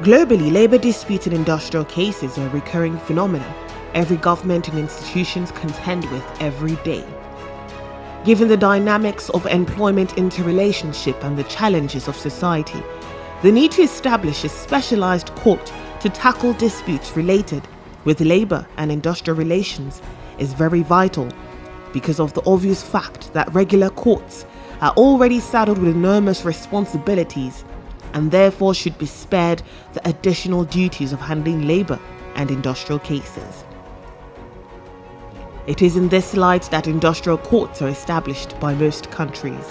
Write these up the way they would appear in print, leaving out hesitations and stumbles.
Globally, labour disputes and industrial cases are a recurring phenomenon every government and institutions contend with every day. Given the dynamics of employment interrelationship and the challenges of society, the need to establish a specialised court to tackle disputes related with labour and industrial relations is very vital because of the obvious fact that regular courts are already saddled with enormous responsibilities and therefore should be spared the additional duties of handling labour and industrial cases. It is in this light that industrial courts are established by most countries.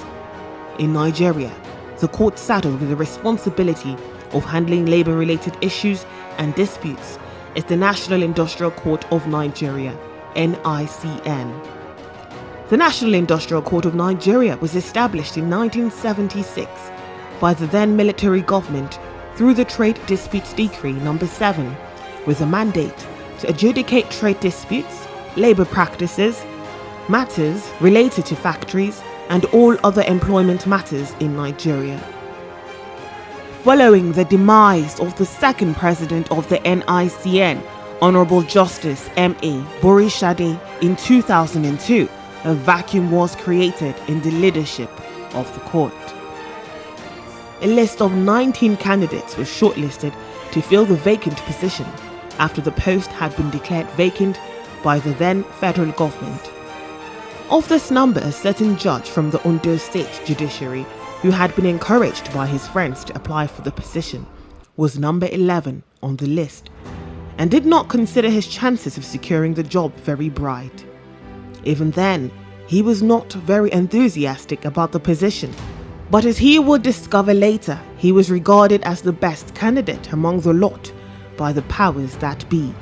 In Nigeria, the court saddled with the responsibility of handling labour-related issues and disputes is the National Industrial Court of Nigeria, NICN. The National Industrial Court of Nigeria was established in 1976 by the then military government through the Trade Disputes Decree No. 7 with a mandate to adjudicate trade disputes, labour practices, matters related to factories and all other employment matters in Nigeria. Following the demise of the second president of the NICN, Honourable Justice M.A. Borishade, in 2002, a vacuum was created in the leadership of the court. A list of 19 candidates was shortlisted to fill the vacant position after the post had been declared vacant by the then federal government. Of this number, a certain judge from the Ondo State Judiciary, who had been encouraged by his friends to apply for the position, was number 11 on the list and did not consider his chances of securing the job very bright. Even then, he was not very enthusiastic about the position, but as he would discover later, he was regarded as the best candidate among the lot by the powers that be,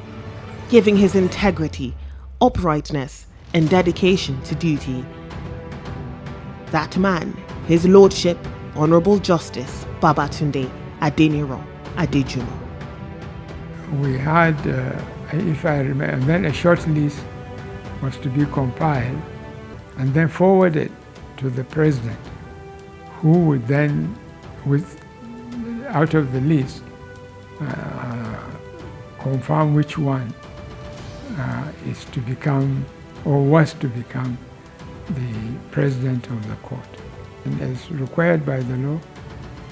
giving his integrity, uprightness, and dedication to duty. That man, His Lordship, Honourable Justice Babatunde Adejumo. We had, if I remember, then a short list was to be compiled and then forwarded to the president, who would then, out of the list, confirm which one is to become or was to become the president of the court. And as required by the law,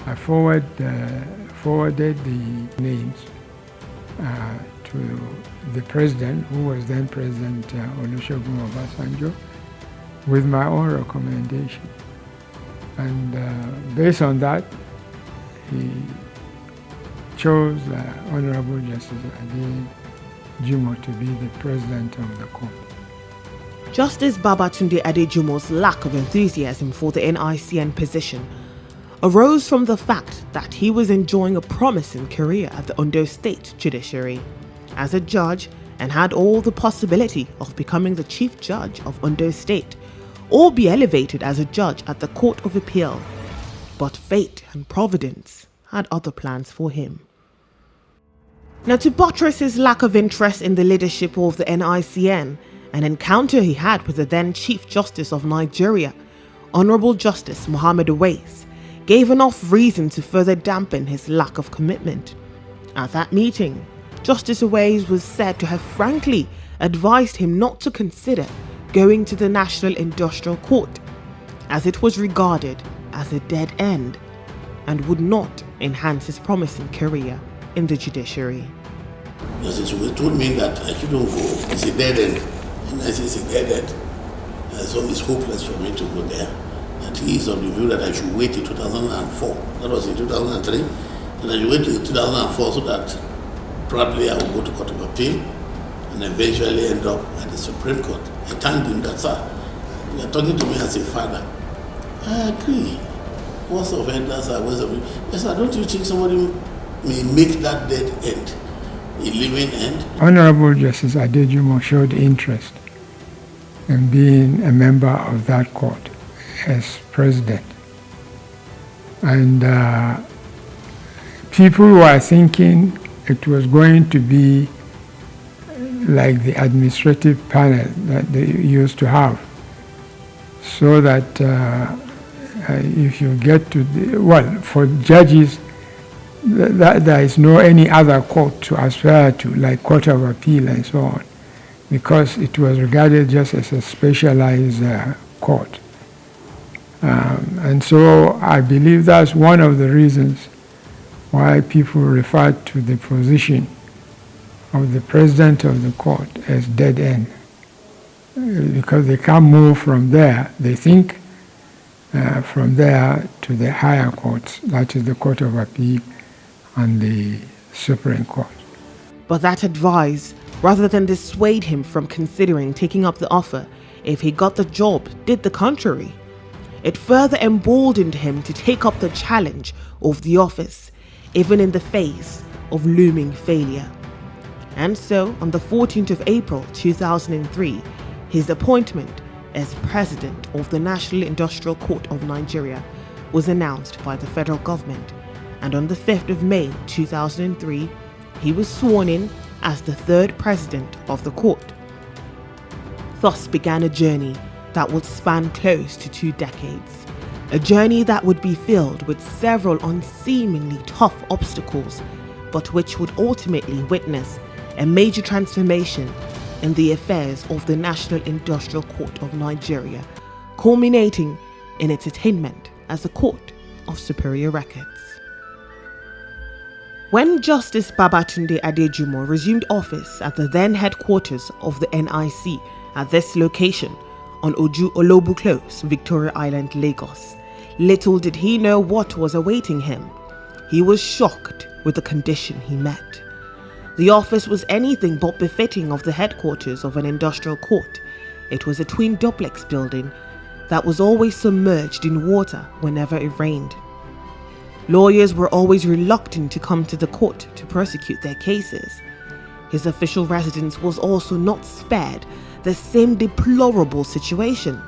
I forwarded the names to the president, who was then President Olusegun Obasanjo, with my own recommendation. And based on that, he chose Honorable Justice Adejumo to be the president of the court. Justice Babatunde Adejumo's lack of enthusiasm for the NICN position arose from the fact that he was enjoying a promising career at the Ondo State Judiciary as a judge and had all the possibility of becoming the Chief Judge of Ondo State or be elevated as a judge at the Court of Appeal. But fate and providence had other plans for him. Now, to buttress his lack of interest in the leadership of the NICN, an encounter he had with the then Chief Justice of Nigeria, Honourable Justice Muhammad Uwais, gave enough reason to further dampen his lack of commitment. At that meeting, Justice Uwais was said to have frankly advised him not to consider going to the National Industrial Court, as it was regarded as a dead end and would not enhance his promising career in the judiciary. Justice Uwais told me that I shouldn't go. It's a dead end. And I said it's a dead end. So it's hopeless for me to go there. That he is of the view that I should wait till 2004. That was in 2003. And I should wait till 2004 so that probably I will go to Court of Appeal and eventually end up at the Supreme Court. I thanked him that, sir, you are talking to me as a father. I agree. Words of elders are words of you. Yes, sir, don't you think somebody may make that dead end a living end? Honourable Justice Adejumo showed interest in being a member of that court as president. And people were thinking it was going to be like the administrative panel that they used to have, so that if you get to for judges, that there is no any other court to aspire to, like Court of Appeal and so on, because it was regarded just as a specialized court. And so I believe that's one of the reasons why people refer to the position of the president of the court as dead end, because they can't move from there. They think from there to the higher courts, that is the Court of Appeal and the Supreme Court. But that advice, rather than dissuade him from considering taking up the offer if he got the job, did the contrary. It further emboldened him to take up the challenge of the office, even in the face of looming failure. And so, on the 14th of April 2003, his appointment as president of the National Industrial Court of Nigeria was announced by the federal government, and on the 5th of May 2003, he was sworn in as the third president of the court. Thus began a journey that would span close to 2 decades, a journey that would be filled with several unseemingly tough obstacles, but which would ultimately witness a major transformation in the affairs of the National Industrial Court of Nigeria, culminating in its attainment as a court of superior records. When Justice Babatunde Adejumo resumed office at the then headquarters of the NIC at this location on Oju Olobu Close, Victoria Island, Lagos, little did he know what was awaiting him. He was shocked with the condition he met. The office was anything but befitting of the headquarters of an industrial court. It was a twin duplex building that was always submerged in water whenever it rained. Lawyers were always reluctant to come to the court to prosecute their cases. His official residence was also not spared the same deplorable situation.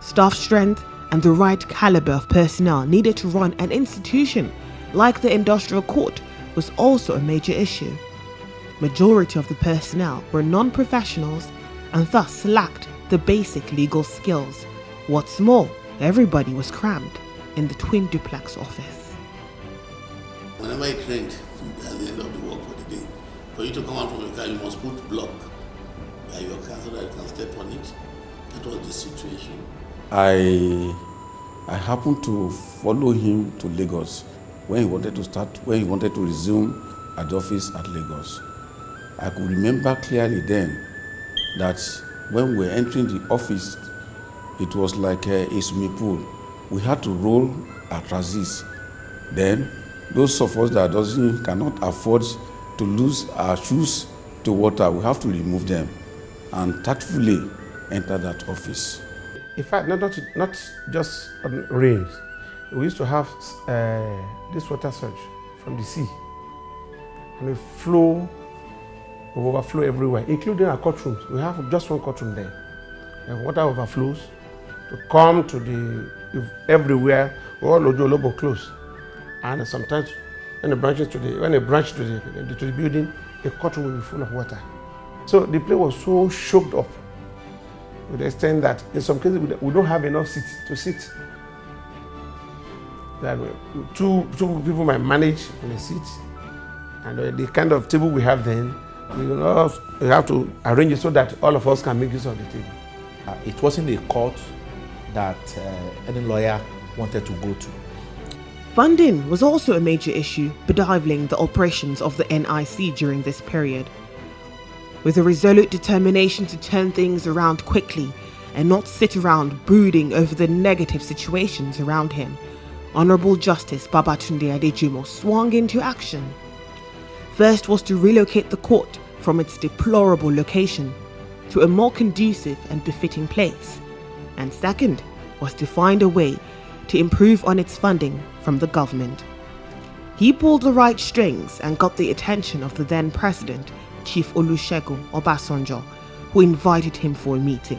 Staff strength and the right caliber of personnel needed to run an institution like the industrial court was also a major issue. Majority of the personnel were non-professionals and thus lacked the basic legal skills. What's more, everybody was crammed in the twin duplex office. Whenever it rained at the end of the work for the day, for you to come out from your car, you must put block by your car so that you can step on it. That was the situation. I happened to follow him to Lagos when he wanted to resume at the office at Lagos. I could remember clearly then that when we were entering the office, it was like a swimming pool. We had to roll our trousers. Then, those of us that cannot afford to lose our shoes to water, we have to remove them and tactfully enter that office. In fact, not just rains. We used to have this water surge from the sea, and it overflow everywhere, including our courtrooms. We have just one courtroom there, and water overflows to come to everywhere. All Olobo close, and sometimes when it branches to the building, the courtroom will be full of water. So the place was so choked up, to the extent that in some cases we don't have enough seats to sit. That two people might manage on a seat, and the kind of table we have then, we have to arrange it so that all of us can make use of the table. It wasn't a court that any lawyer wanted to go to. Funding was also a major issue bedeviling the operations of the NIC during this period. With a resolute determination to turn things around quickly and not sit around brooding over the negative situations around him, Honorable Justice Babatunde Adejumo swung into action. First was to relocate the court from its deplorable location to a more conducive and befitting place, and second was to find a way to improve on its funding from the government. He pulled the right strings and got the attention of the then president, Chief Olusegun Obasanjo, who invited him for a meeting.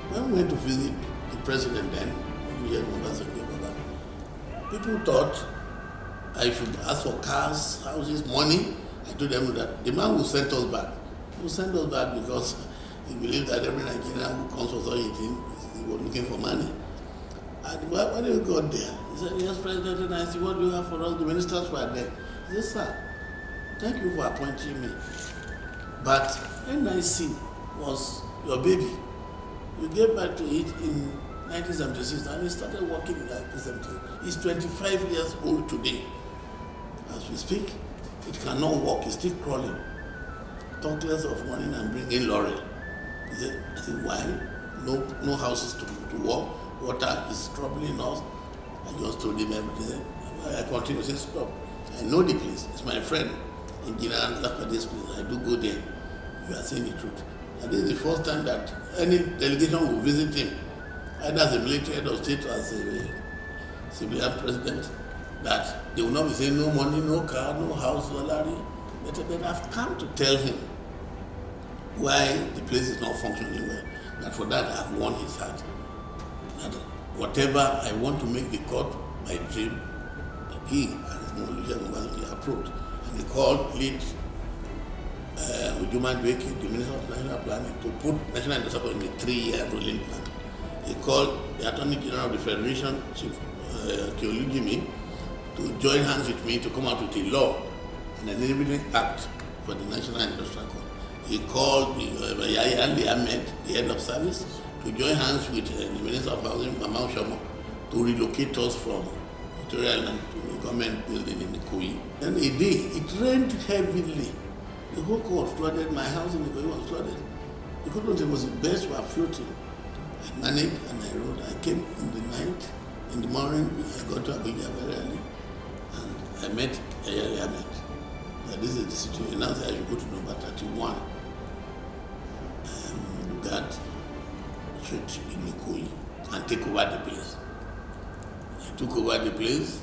When we went to visit the president then, Olusegun Obasanjo, people thought I should ask for cars, houses, money. I told them that the man will send us back. He will send us back because he believed that every Nigerian who comes for such a thing, he was looking for money. And when you got there, he said, yes, President, and I said, what do you have for us? The ministers were there. He said, sir, thank you for appointing me. But NIC was your baby. You gave back to it in 1976 and he started working in 1978. He's 25 years old today. As we speak, it cannot walk, it's still crawling. Talk less of running and bringing laurel. I said, why? No houses to walk. Water is troubling us. I just told him everything. I continue to say, stop. I know the place. It's my friend. Engineer, look at this place. I do go there. You are saying the truth. And this is the first time that any delegation will visit him, either as a military head of state or as a civilian president, that they will not be saying no money, no car, no house, salary. But I've come to tell him why the place is not functioning well. That for that I've won his heart. That whatever I want to make the court my dream, he and his he approved. And he called lead Adejumo Cut Down, the Minister of National Planning, to put National Industrial in a 3-year rolling plan. He called the Attorney General of the Federation, Chief Adejumo, to join hands with me to come out with a law and an enabling act for the National Industrial Court. He called the Ahmed, the head of service, to join hands with the Minister of Housing, Mama Shomo, to relocate us from Victoria Island to a government building in Ikoyi. And he did. It rained heavily. The whole court flooded. My house in Ikoyi was flooded. The court was the best were floating. I managed and I rode. I came in the night. In the morning, I got to Abuja very early. And I met Yaya Ahmed. This is the situation. Now I should go to number 31. That church in Ikoyi and take over the place. I took over the place.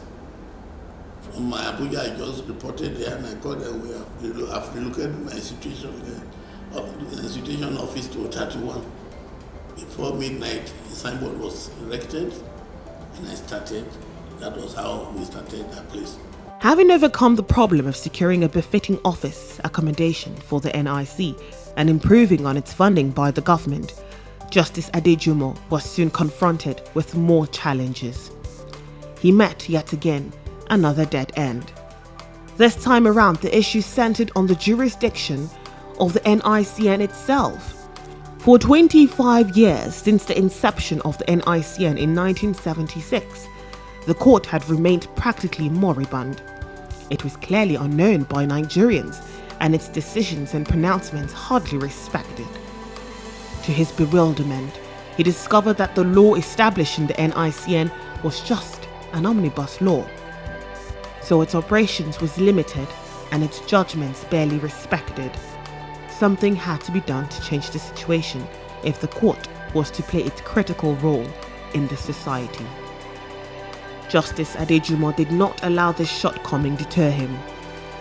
From my Abuja, I just reported there and I called them. I've relocated my situation there, the situation office to 31. Before midnight, the signboard was erected and I started. That was how we started that place. Having overcome the problem of securing a befitting office accommodation for the NIC and improving on its funding by the government, Justice Adejumo was soon confronted with more challenges. He met yet again another dead end. This time around, the issue centered on the jurisdiction of the NICN itself. For 25 years since the inception of the NICN in 1976, the court had remained practically moribund. It was clearly unknown by Nigerians, and its decisions and pronouncements hardly respected. To his bewilderment, he discovered that the law establishing the NICN was just an omnibus law. So its operations was limited and its judgments barely respected. Something had to be done to change the situation if the court was to play its critical role in the society. Justice Adejumo did not allow this shortcoming deter him.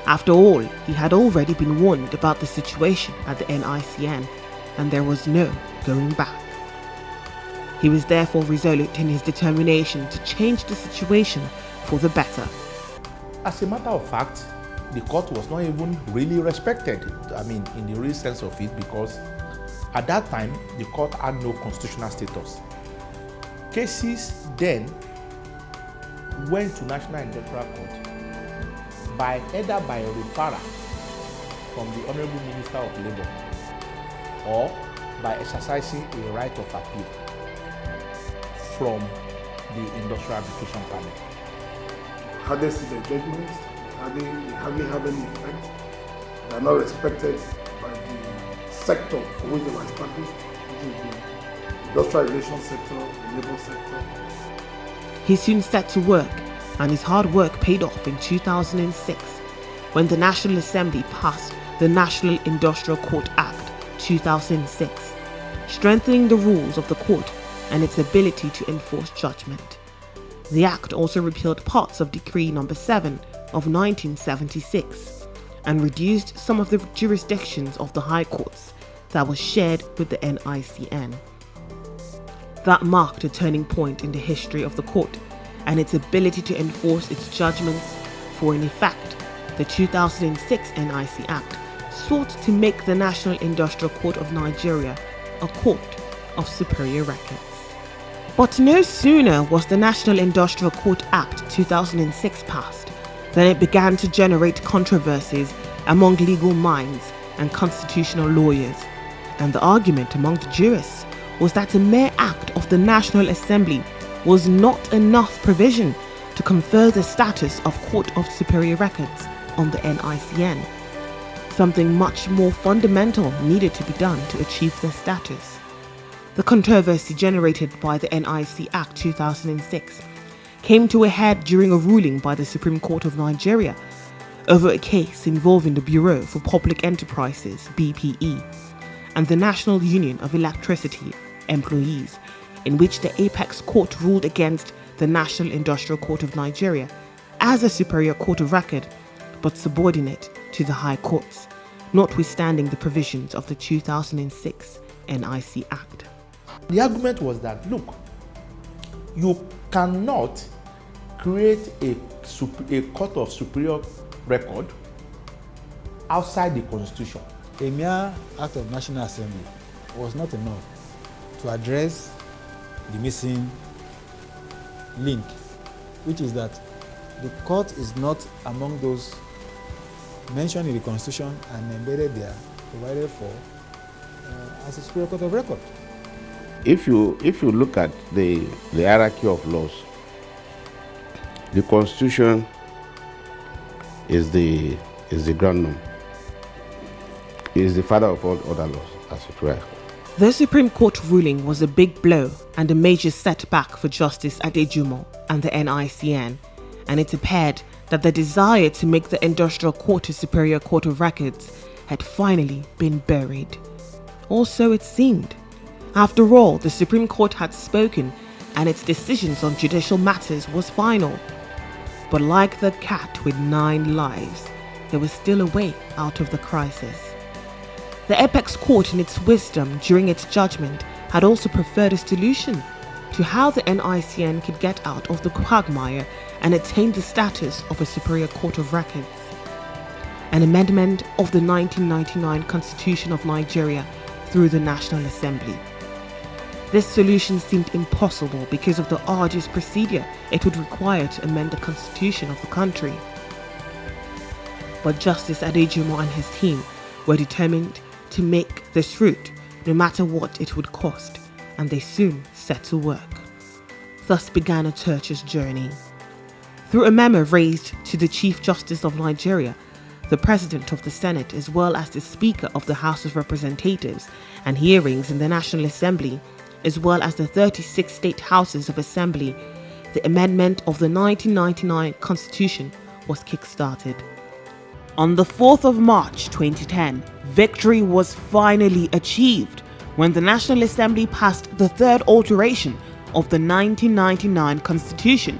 After all, he had already been warned about the situation at the NICN, and there was no going back. He was therefore resolute in his determination to change the situation for the better. As a matter of fact, the court was not even really respected, in the real sense of it, because at that time, the court had no constitutional status. Cases then went to National Industrial Court either by a referral from the Honorable Minister of Labour or by exercising a right of appeal from the Industrial Arbitration Panel. How they see the judgments, how they hardly have any effect. They are not respected by the sector for which they were established, which is the industrial relations sector, the labour sector. He soon set to work, and his hard work paid off in 2006 when the National Assembly passed the National Industrial Court Act 2006, strengthening the rules of the court and its ability to enforce judgment. The Act also repealed parts of Decree No. 7 of 1976 and reduced some of the jurisdictions of the High Courts that was shared with the NICN. That marked a turning point in the history of the court and its ability to enforce its judgments, for in effect, the 2006 NIC Act sought to make the National Industrial Court of Nigeria a court of superior records. But no sooner was the National Industrial Court Act 2006 passed than it began to generate controversies among legal minds and constitutional lawyers. And the argument among the jurists was that a mere act of the National Assembly was not enough provision to confer the status of Court of Superior Records on the NICN. Something much more fundamental needed to be done to achieve the status. The controversy generated by the NIC Act 2006 came to a head during a ruling by the Supreme Court of Nigeria over a case involving the Bureau for Public Enterprises (BPE) and the National Union of Electricity Employees, in which the Apex Court ruled against the National Industrial Court of Nigeria as a superior court of record, but subordinate to the High Courts, notwithstanding the provisions of the 2006 NIC Act. The argument was that, look, you cannot create a court of superior record outside the Constitution. A mere act of National Assembly was not enough to address the missing link, which is that the court is not among those mentioned in the Constitution and embedded there, provided for as a superior court of record. If you look at the hierarchy of laws, the Constitution is the ground norm. It is the father of all other laws, as it were. The Supreme Court ruling was a big blow and a major setback for Justice Adejumo and the NICN, and it appeared that the desire to make the Industrial Court a superior court of records had finally been buried. Or so it seemed. After all, the Supreme Court had spoken and its decisions on judicial matters was final. But like the cat with 9 lives, there was still a way out of the crisis. The Apex Court, in its wisdom during its judgment, had also preferred a solution to how the NICN could get out of the quagmire and attain the status of a superior court of records. An amendment of the 1999 Constitution of Nigeria through the National Assembly. This solution seemed impossible because of the arduous procedure it would require to amend the constitution of the country. But Justice Adejumo and his team were determined to make this route, no matter what it would cost, and they soon set to work. Thus began a tortuous journey. Through a memo raised to the Chief Justice of Nigeria, the President of the Senate, as well as the Speaker of the House of Representatives, and hearings in the National Assembly, as well as the 36 state houses of assembly, the amendment of the 1999 Constitution was kick-started. On the 4th of March 2010, victory was finally achieved when the National Assembly passed the third alteration of the 1999 Constitution,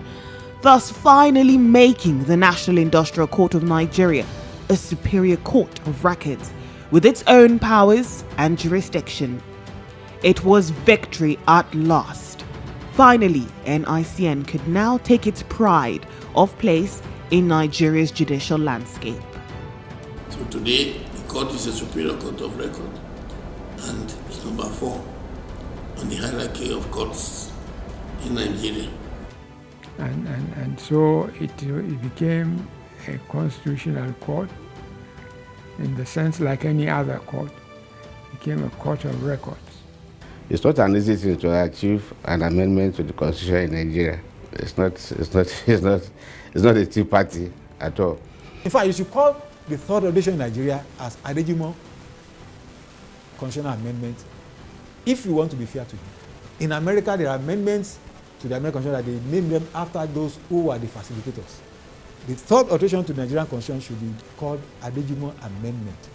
thus finally making the National Industrial Court of Nigeria a superior court of records with its own powers and jurisdiction. It was victory at last. Finally, NICN could now take its pride of place in Nigeria's judicial landscape. So today, the court is a superior court of record, and it's number 4 on the hierarchy of courts in Nigeria. And so it became a constitutional court in the sense like any other court. It became a court of records. It's not an easy thing to achieve an amendment to the Constitution in Nigeria. It's not a tea party at all. In fact, you should call the third edition in Nigeria as Adejumo Constitutional Amendment if you want to be fair to him. In America, there are amendments to the American Constitution that they name them after those who were the facilitators. The third alteration to the Nigerian Constitution should be called Adejumo Amendment,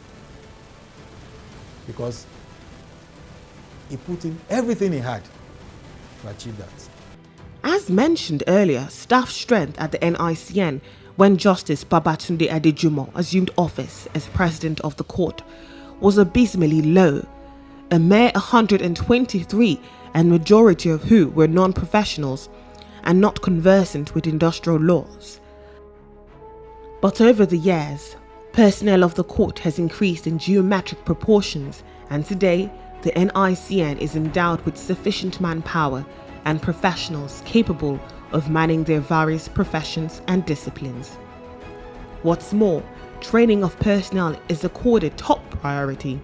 because he put in everything he had to achieve that. As mentioned earlier, staff strength at the NICN when Justice Babatunde Adejumo assumed office as president of the court was abysmally low, a mere 123, and majority of who were non-professionals and not conversant with industrial laws. But over the years, personnel of the court has increased in geometric proportions, and today the NICN is endowed with sufficient manpower and professionals capable of manning their various professions and disciplines. What's more, training of personnel is accorded top priority.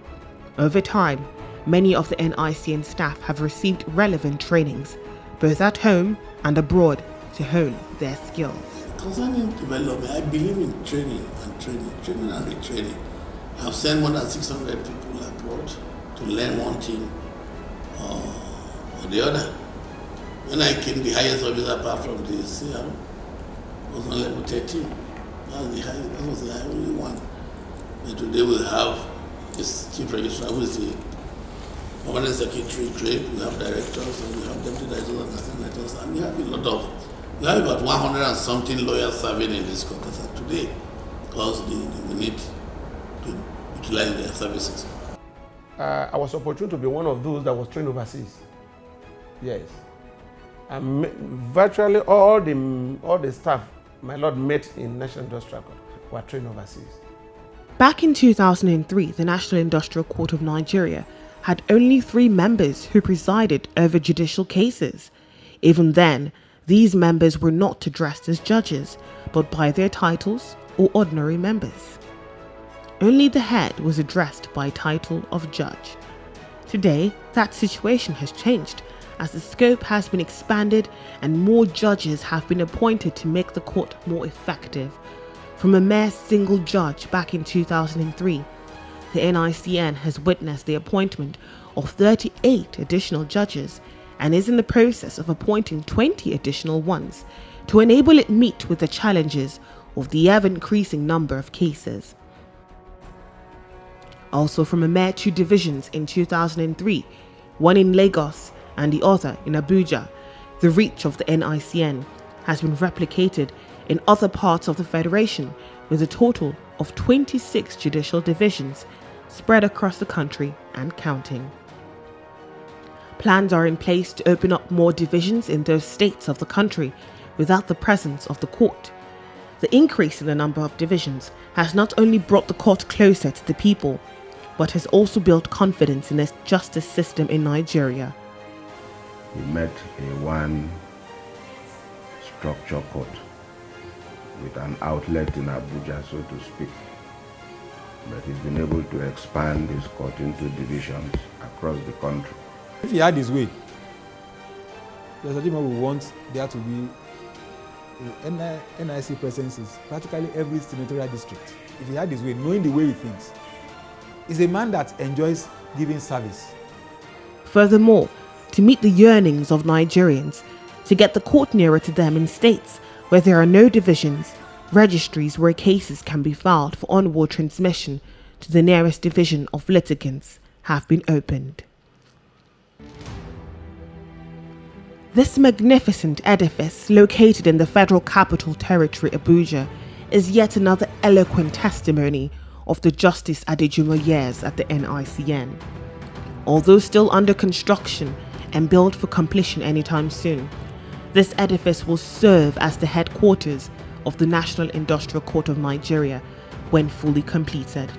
Over time, many of the NICN staff have received relevant trainings, both at home and abroad, to hone their skills. Concerning development, I believe in training and retraining. I've sent more than 600 people abroad to learn one thing or the other. When I came, the highest officer apart from the CR was on level 13. That was the only one. And today we have this chief registrar, who is the permanent secretary trade, we have directors, and we have deputy directors and assistant directors, and we have about 100 and something lawyers serving in this court today, because we need to utilize their services. I was opportune to be one of those that was trained overseas. Yes. And virtually all the staff my Lord met in National Industrial Court were trained overseas. Back in 2003, the National Industrial Court of Nigeria had only 3 members who presided over judicial cases. Even then, these members were not addressed as judges, but by their titles or ordinary members. Only the head was addressed by title of judge. Today, that situation has changed, as the scope has been expanded and more judges have been appointed to make the court more effective. From a mere single judge back in 2003, the NICN has witnessed the appointment of 38 additional judges and is in the process of appointing 20 additional ones to enable it meet with the challenges of the ever-increasing number of cases. Also, from a mere 2 divisions in 2003, one in Lagos and the other in Abuja, the reach of the NICN has been replicated in other parts of the Federation, with a total of 26 judicial divisions spread across the country and counting. Plans are in place to open up more divisions in those states of the country without the presence of the court. The increase in the number of divisions has not only brought the court closer to the people, but has also built confidence in the justice system in Nigeria. We met a one structure court with an outlet in Abuja, so to speak. But he's been able to expand his court into divisions across the country. If he had his way, Adejumo would want there to be NIC presences practically every senatorial district. If he had his way, knowing the way he thinks, he's a man that enjoys giving service. Furthermore, to meet the yearnings of Nigerians, to get the court nearer to them in states where there are no divisions, registries where cases can be filed for onward transmission to the nearest division of litigants have been opened. This magnificent edifice, located in the Federal Capital Territory, Abuja, is yet another eloquent testimony of the Justice Adejumo years at the NICN. Although still under construction and built for completion anytime soon, this edifice will serve as the headquarters of the National Industrial Court of Nigeria when fully completed.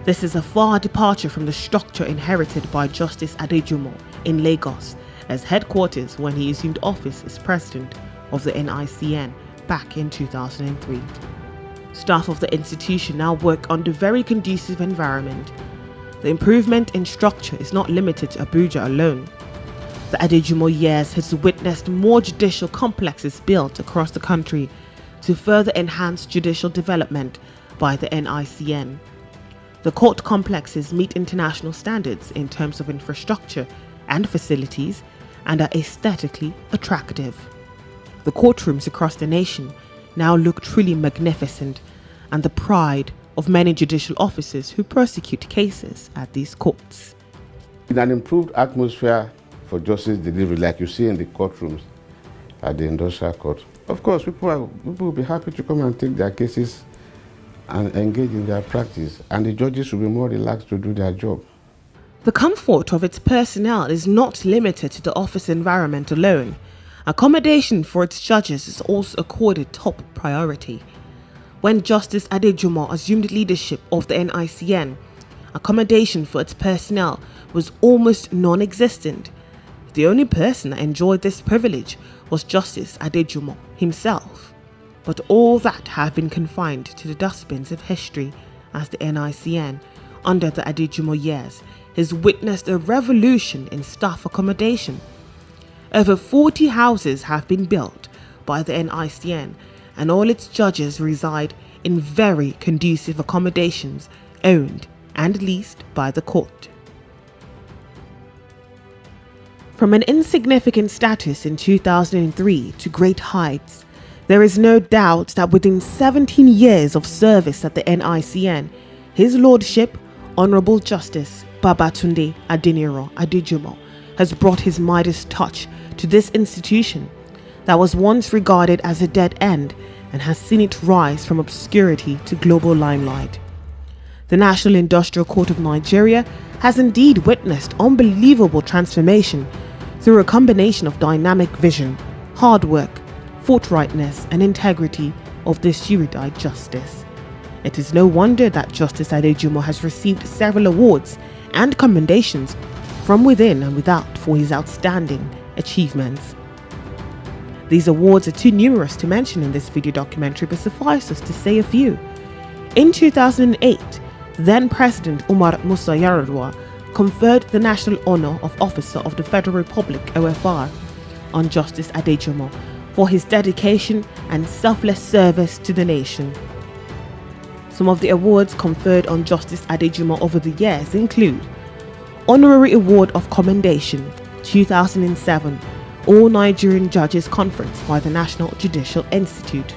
This is a far departure from the structure inherited by Justice Adejumo in Lagos as headquarters when he assumed office as president of the NICN back in 2003. Staff of the institution now work under very conducive environment. The improvement in structure is not limited to Abuja alone. The Adejumo years has witnessed more judicial complexes built across the country to further enhance judicial development by the NICN. The court complexes meet international standards in terms of infrastructure and facilities and are aesthetically attractive. The courtrooms across the nation now look truly magnificent and the pride of many judicial officers who prosecute cases at these courts. In an improved atmosphere for justice delivery, like you see in the courtrooms at the Industrial Court, of course, people will be happy to come and take their cases and engage in their practice, and the judges will be more relaxed to do their job. The comfort of its personnel is not limited to the office environment alone. Accommodation for its judges is also accorded top priority. When Justice Adejumo assumed leadership of the NICN, accommodation for its personnel was almost non-existent. The only person that enjoyed this privilege was Justice Adejumo himself. But all that have been confined to the dustbins of history, as the NICN, under the Adejumo years, has witnessed a revolution in staff accommodation. Over 40 houses have been built by the NICN, and all its judges reside in very conducive accommodations owned and leased by the court. From an insignificant status in 2003 to great heights, there is no doubt that within 17 years of service at the NICN, His Lordship, Honourable Justice Babatunde Adeniro Adejumo, has brought his Midas touch to this institution that was once regarded as a dead end and has seen it rise from obscurity to global limelight. The National Industrial Court of Nigeria has indeed witnessed unbelievable transformation through a combination of dynamic vision, hard work, forthrightness and integrity of this erudite justice. It is no wonder that Justice Adejumo has received several awards and commendations from within and without for his outstanding achievements. These awards are too numerous to mention in this video documentary, but suffice us to say a few. In 2008, then President Umar Musa Yar'Adua conferred the National Honour of Officer of the Federal Republic (OFR) on Justice Adejumo for his dedication and selfless service to the nation. Some of the awards conferred on Justice Adejumo over the years include Honorary Award of Commendation 2007 All Nigerian Judges Conference by the National Judicial Institute,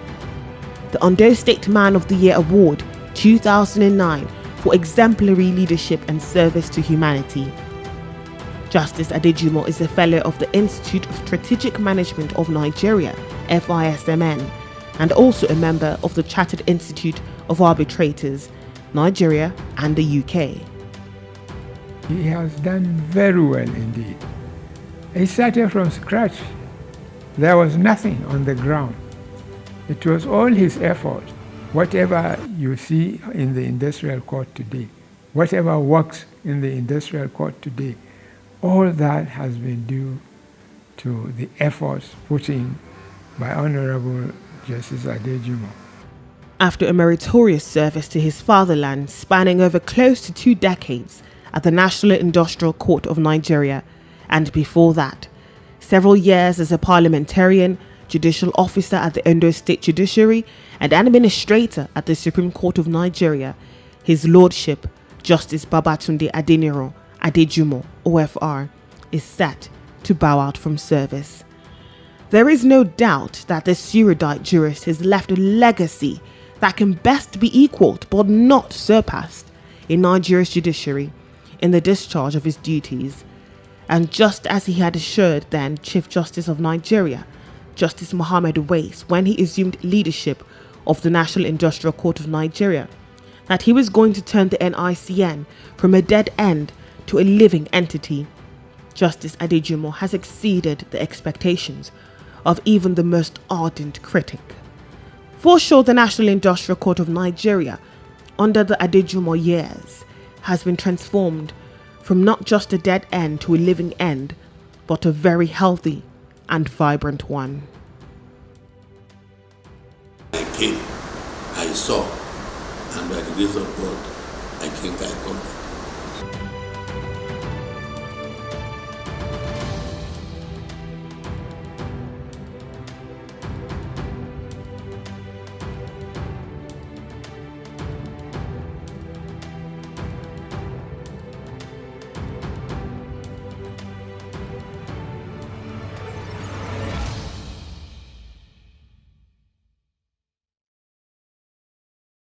the Ondo State Man of the Year Award 2009 for exemplary leadership and service to humanity. Justice Adejumo is a Fellow of the Institute of Strategic Management of Nigeria, FISMN, and also a member of the Chartered Institute of Arbitrators, Nigeria and the UK. He has done very well indeed. He started from scratch. There was nothing on the ground. It was all his effort. Whatever you see in the industrial court today, whatever works in the industrial court today, all that has been due to the efforts put in by Honorable Justice Adejumo. After a meritorious service to his fatherland spanning over close to 2 decades at the National Industrial Court of Nigeria, and before that, several years as a parliamentarian, judicial officer at the Ondo State Judiciary, and administrator at the Supreme Court of Nigeria, His Lordship, Justice Babatunde Adeniro Adejumo, OFR, is set to bow out from service. There is no doubt that this erudite jurist has left a legacy that can best be equaled but not surpassed in Nigeria's judiciary in the discharge of his duties. And just as he had assured then Chief Justice of Nigeria, Justice Mohammed Wais, when he assumed leadership of the National Industrial Court of Nigeria, that he was going to turn the NICN from a dead end to a living entity, Justice Adejumo has exceeded the expectations of even the most ardent critic. For sure, the National Industrial Court of Nigeria, under the Adejumo years, has been transformed from not just a dead end to a living end, but a very healthy and vibrant one. I came, I saw, and by the grace of God, I think I got